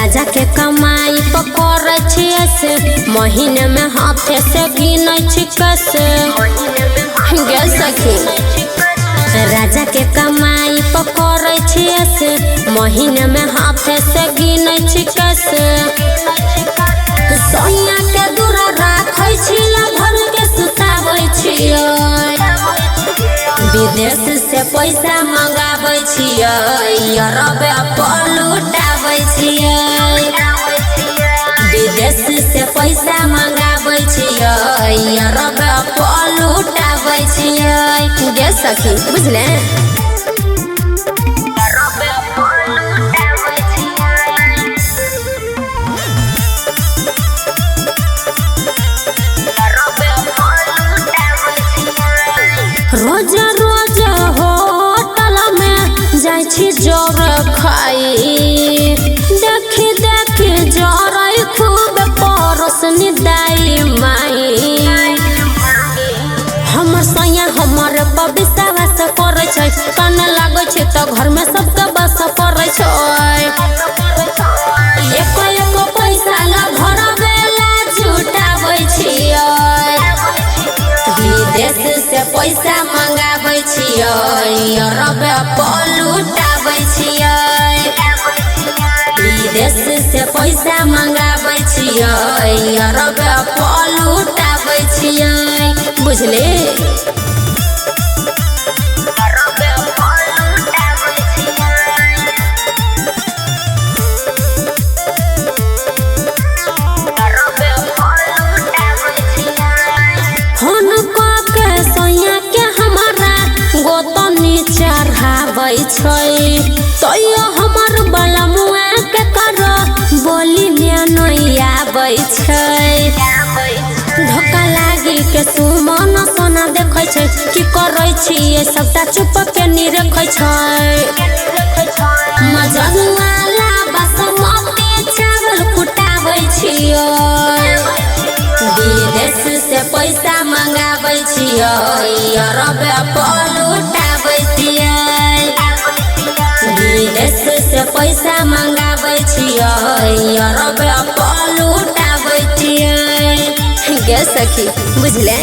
राजा के कमाई पकड़ से महीने में हाथे से गिनै कैसे गे सखी। राजा के कमाई पकड़ से महीने में हाथे से गिनै कैसे। सोनिया के दूर राखै छियै घर के सुताबै छियै। विदेश से पैसा मंगाबै छियै अरबे पर लुटाबै छियै। विदेश से पैसा मंगाबै छियै अरबे पर लुटाबै छियै गे सखी बुझले। रोज रोज होटल में जाइ छी जोर खाई। देखी देखी जोरै खूब परोसनी दाई माई। हमर सैया हमर पर विश्वास करै छै कान लागै छै त घर में सबके बस पड़ै छै। एको एको पैसा ला भरबे ला जुटाबै छियै। विदेश से पैसा मंगाबै छियै अरबे पर लुटाबै छियै। विदेश से पैसा मंगाबै छियै अरबे पर लुटाबै छियै बुझले। चढ़ाबै छै तैयो हमर बलमुआ के कर बोली में नहीं आबै छै। धोखा लागी के सुमन सोना देखै छै की करै छियै सबटा चुप के नी रखै छै। मजनुआ ला बासमती चावल कुटाबै छियै। विदेश से पैसा मंगाबै छियै अरबे पर लुटाबै छियै। विदेश से पैसा मंगाबै छियै अरबे पर लुटाबै छियै गे सखी बुझले।